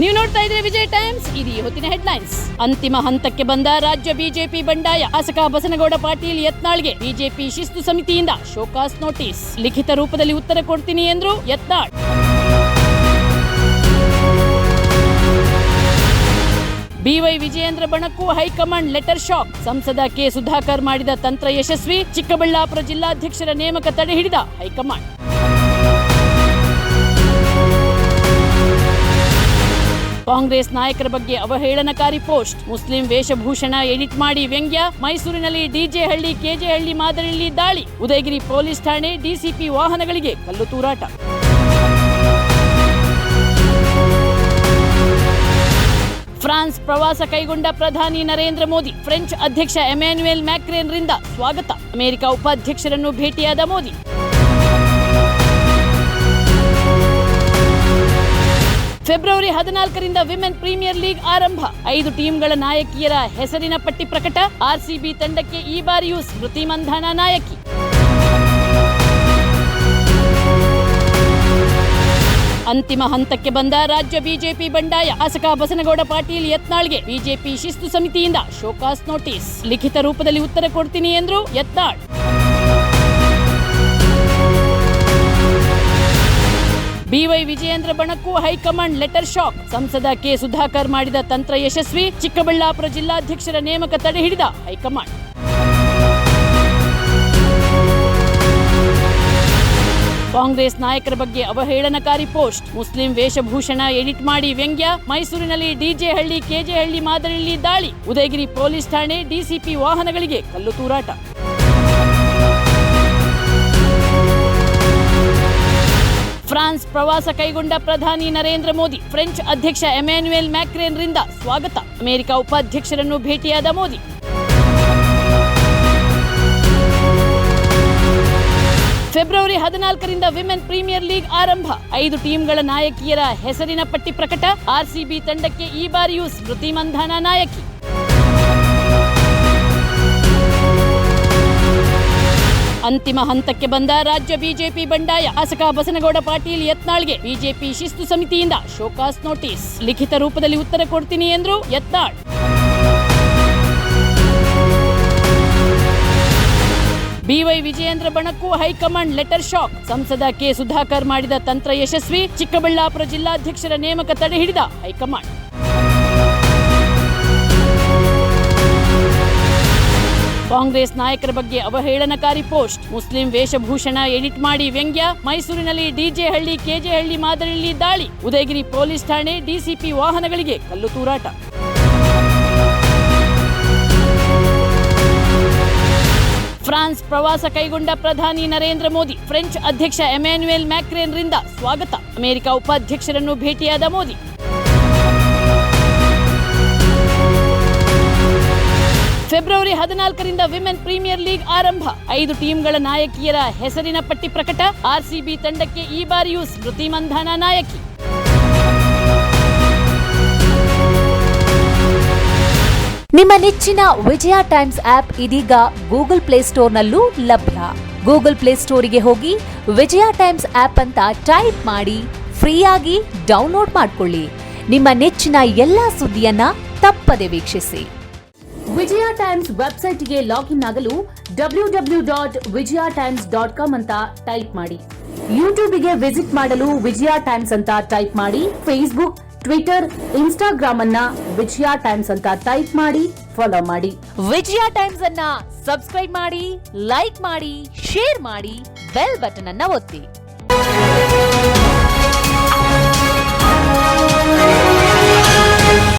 ನೀವು ನೋಡ್ತಾ ಇದ್ರೆ ವಿಜಯ ಟೈಮ್ಸ್. ಇದು ಹೊತ್ತಿನ ಹೆಡ್ಲೈನ್ಸ್. ಅಂತಿಮ ಹಂತಕ್ಕೆ ಬಂದ ರಾಜ್ಯ ಬಿಜೆಪಿ ಬಂಡಾಯ. ಶಾಸಕ ಬಸನಗೌಡ ಪಾಟೀಲ್ ಯತ್ನಾಳ್ಗೆ ಬಿಜೆಪಿ ಶಿಸ್ತು ಸಮಿತಿಯಿಂದ ಶೋಕಾಸ್ ನೋಟಿಸ್. ಲಿಖಿತ ರೂಪದಲ್ಲಿ ಉತ್ತರ ಕೊಡ್ತೀನಿ ಎಂದ್ರು ಯತ್ನಾಳ್. ಬಿವೈ ವಿಜಯೇಂದ್ರ ಬಣಕ್ಕೂ ಹೈಕಮಾಂಡ್ ಲೆಟರ್ ಶಾಕ್. ಸಂಸದ ಕೆ ಸುಧಾಕರ್ ಮಾಡಿದ ತಂತ್ರ ಯಶಸ್ವಿ. ಚಿಕ್ಕಬಳ್ಳಾಪುರ ಜಿಲ್ಲಾಧ್ಯಕ್ಷರ ನೇಮಕ ತಡೆ ಹಿಡಿದ ಹೈಕಮಾಂಡ್. ಕಾಂಗ್ರೆಸ್ ನಾಯಕರ ಬಗ್ಗೆ ಅವಹೇಳನಕಾರಿ ಪೋಸ್ಟ್. ಮುಸ್ಲಿಂ ವೇಷಭೂಷಣ ಎಡಿಟ್ ಮಾಡಿ ವ್ಯಂಗ್ಯ. ಮೈಸೂರಿನಲ್ಲಿ ಡಿಜೆ ಹಳ್ಳಿ ಕೆಜೆ ಹಳ್ಳಿ ಮಾದರಿಯಲ್ಲಿ ದಾಳಿ. ಉದಯಗಿರಿ ಪೊಲೀಸ್ ಠಾಣೆ ಡಿಸಿಪಿ ವಾಹನಗಳಿಗೆ ಕಲ್ಲು ತೂರಾಟ. ಫ್ರಾನ್ಸ್ ಪ್ರವಾಸ ಕೈಗೊಂಡ ಪ್ರಧಾನಿ ನರೇಂದ್ರ ಮೋದಿ. ಫ್ರೆಂಚ್ ಅಧ್ಯಕ್ಷ ಎಮ್ಯಾನ್ಯುಯಲ್ ಮ್ಯಾಕ್ರೇನ್ ರಿಂದ ಸ್ವಾಗತ. ಅಮೆರಿಕ ಉಪಾಧ್ಯಕ್ಷರನ್ನು ಭೇಟಿಯಾದ ಮೋದಿ. ಫೆಬ್ರವರಿ 14ರಿಂದ ವಿಮೆನ್ ಪ್ರೀಮಿಯರ್ ಲೀಗ್ ಆರಂಭ. 5 ಟೀಮ್ಗಳ ನಾಯಕಿಯರ ಹೆಸರಿನ ಪಟ್ಟಿ ಪ್ರಕಟ. ಆರ್ಸಿಬಿ ತಂಡಕ್ಕೆ ಈ ಬಾರಿಯೂ ಸ್ಮೃತಿ ಮಂಧಾನ ನಾಯಕಿ. ಅಂತಿಮ ಹಂತಕ್ಕೆ ಬಂದ ರಾಜ್ಯ ಬಿಜೆಪಿ ಬಂಡಾಯ. ಶಾಸಕ ಬಸನಗೌಡ ಪಾಟೀಲ್ ಯತ್ನಾಳ್ಗೆ ಬಿಜೆಪಿ ಶಿಸ್ತು ಸಮಿತಿಯಿಂದ ಶೋಕಾಸ್ ನೋಟಿಸ್. ಲಿಖಿತ ರೂಪದಲ್ಲಿ ಉತ್ತರ ಕೊಡ್ತೀನಿ ಎಂದ್ರು ಯತ್ನಾಳ್. ಬಿವೈ ವಿಜಯೇಂದ್ರ ಬಣಕ್ಕೂ ಹೈಕಮಾಂಡ್ ಲೆಟರ್ ಶಾಕ್. ಸಂಸದ ಕೆ ಸುಧಾಕರ್ ಮಾಡಿದ ತಂತ್ರ ಯಶಸ್ವಿ. ಚಿಕ್ಕಬಳ್ಳಾಪುರ ಜಿಲ್ಲಾಧ್ಯಕ್ಷರ ನೇಮಕ ತಡೆ ಹಿಡಿದ ಹೈಕಮಾಂಡ್. ಕಾಂಗ್ರೆಸ್ ನಾಯಕರ ಬಗ್ಗೆ ಅವಹೇಳನಕಾರಿ ಪೋಸ್ಟ್. ಮುಸ್ಲಿಂ ವೇಷಭೂಷಣ ಎಡಿಟ್ ಮಾಡಿ ವ್ಯಂಗ್ಯ. ಮೈಸೂರಿನಲ್ಲಿ ಡಿಜೆ ಹಳ್ಳಿ ಕೆಜೆ ಹಳ್ಳಿ ಮಾದರಿಯಲ್ಲಿ ದಾಳಿ. ಉದಯಗಿರಿ ಪೊಲೀಸ್ ಠಾಣೆ ಡಿಸಿಪಿ ವಾಹನಗಳಿಗೆ ಕಲ್ಲು ತೂರಾಟ. ಫ್ರಾನ್ಸ್ ಪ್ರವಾಸ ಕೈಗೊಂಡ ಪ್ರಧಾನಿ ನರೇಂದ್ರ ಮೋದಿ. ಫ್ರೆಂಚ್ ಅಧ್ಯಕ್ಷ ಎಮ್ಯಾನ್ಯುಯಲ್ ಮ್ಯಾಕ್ರೇನ್ ರಿಂದ ಸ್ವಾಗತ. ಅಮೆರಿಕ ಉಪಾಧ್ಯಕ್ಷರನ್ನು ಭೇಟಿಯಾದ ಮೋದಿ. ಫೆಬ್ರವರಿ 14ರಿಂದ ವಿಮೆನ್ ಪ್ರೀಮಿಯರ್ ಲೀಗ್ ಆರಂಭ. 5 ಟೀಮ್ಗಳ ನಾಯಕಿಯರ ಹೆಸರಿನ ಪಟ್ಟಿ ಪ್ರಕಟ. ಆರ್ಸಿಬಿ ತಂಡಕ್ಕೆ ಈ ಬಾರಿಯೂ ಸ್ಮೃತಿ ಮಂಧಾನ ನಾಯಕಿ. ಅಂತಿಮ ಹಂತಕ್ಕೆ ಬಂದ ರಾಜ್ಯ ಬಿಜೆಪಿ ಬಂಡಾಯ. ಶಾಸಕ ಬಸನಗೌಡ ಪಾಟೀಲ್ ಯತ್ನಾಳ್ಗೆ ಬಿಜೆಪಿ ಶಿಸ್ತು ಸಮಿತಿಯಿಂದ ಶೋಕಾಸ್ ನೋಟಿಸ್. ಲಿಖಿತ ರೂಪದಲ್ಲಿ ಉತ್ತರ ಕೊಡ್ತೀನಿ ಎಂದ್ರು ಯತ್ನಾಳ್. ಬಿವೈ ವಿಜಯೇಂದ್ರ ಬಣಕ್ಕೂ ಹೈಕಮಾಂಡ್ ಲೆಟರ್ ಶಾಕ್. ಸಂಸದ ಕೆ ಸುಧಾಕರ್ ಮಾಡಿದ ತಂತ್ರ ಯಶಸ್ವಿ. ಚಿಕ್ಕಬಳ್ಳಾಪುರ ಜಿಲ್ಲಾಧ್ಯಕ್ಷರ ನೇಮಕ ತಡೆ ಹಿಡಿದ ಹೈಕಮಾಂಡ್. ಕಾಂಗ್ರೆಸ್ ನಾಯಕರ ಬಗ್ಗೆ ಅವಹೇಳನಕಾರಿ ಪೋಸ್ಟ್. ಮುಸ್ಲಿಂ ವೇಷಭೂಷಣ ಎಡಿಟ್ ಮಾಡಿ ವ್ಯಂಗ್ಯ. ಮೈಸೂರಿನಲ್ಲಿ ಡಿಜೆ ಹಳ್ಳಿ ಕೆಜೆ ಹಳ್ಳಿ ಮಾದರಿಯಲ್ಲಿ ದಾಳಿ. ಉದಯಗಿರಿ ಪೊಲೀಸ್ ಠಾಣೆ ಡಿಸಿಪಿ ವಾಹನಗಳಿಗೆ ಕಲ್ಲು ತೂರಾಟ. ಫ್ರಾನ್ಸ್ ಪ್ರವಾಸ ಕೈಗೊಂಡ ಪ್ರಧಾನಿ ನರೇಂದ್ರ ಮೋದಿ. ಫ್ರೆಂಚ್ ಅಧ್ಯಕ್ಷ ಎಮ್ಯಾನ್ಯುಯಲ್ ಮ್ಯಾಕ್ರೇನ್ ರಿಂದ ಸ್ವಾಗತ. ಅಮೆರಿಕ ಉಪಾಧ್ಯಕ್ಷರನ್ನು ಭೇಟಿಯಾದ ಮೋದಿ. ಫೆಬ್ರವರಿ 14ರಿಂದ ವಿಮೆನ್ ಪ್ರೀಮಿಯರ್ ಲೀಗ್ ಆರಂಭ. 5 ಟೀಮ್ಗಳ ನಾಯಕಿಯರ ಹೆಸರಿನ ಪಟ್ಟಿ ಪ್ರಕಟ. ಆರ್ಸಿಬಿ ತಂಡಕ್ಕೆ ಈ ಬಾರಿಯೂ ಸ್ಮೃತಿ ಮಂಧಾನ ನಾಯಕಿ. ನಿಮ್ಮ ನೆಚ್ಚಿನ ವಿಜಯ ಟೈಮ್ಸ್ ಆಪ್ ಇದೀಗ ಗೂಗಲ್ ಪ್ಲೇಸ್ಟೋರ್ನಲ್ಲೂ ಲಭ್ಯ. ಗೂಗಲ್ ಪ್ಲೇಸ್ಟೋರಿಗೆ ಹೋಗಿ ವಿಜಯ ಟೈಮ್ಸ್ ಆಪ್ ಅಂತ ಟೈಪ್ ಮಾಡಿ ಫ್ರೀಯಾಗಿ ಡೌನ್ಲೋಡ್ ಮಾಡಿಕೊಳ್ಳಿ. ನಿಮ್ಮ ನೆಚ್ಚಿನ ಎಲ್ಲಾ ಸುದ್ದಿಯನ್ನ ತಪ್ಪದೆ ವೀಕ್ಷಿಸಿ. ವಿಜಯ ಟೈಮ್ಸ್ ವೆಬ್ಸೈಟ್ಗೆ ಲಾಗಿನ್ ಆಗಲು www.vijayatimes.com ಅಂತ ಟೈಪ್ ಮಾಡಿ. ಯೂಟ್ಯೂಬ್ಗೆ ವಿಸಿಟ್ ಮಾಡಲು ವಿಜಯ ಟೈಮ್ಸ್ ಅಂತ ಟೈಪ್ ಮಾಡಿ. ಫೇಸ್ಬುಕ್, ಟ್ವಿಟರ್, ಇನ್ಸ್ಟಾಗ್ರಾಮ್ ಅನ್ನ ವಿಜಯ ಟೈಮ್ಸ್ ಅಂತ ಟೈಪ್ ಮಾಡಿ ಫಾಲೋ ಮಾಡಿ. ವಿಜಯ ಟೈಮ್ಸ್ ಅನ್ನ ಸಬ್ಸ್ಕ್ರೈಬ್ ಮಾಡಿ, ಲೈಕ್ ಮಾಡಿ, ಶೇರ್ ಮಾಡಿ, ಬೆಲ್ ಬಟನ್ ಅನ್ನ ಒತ್ತಿ.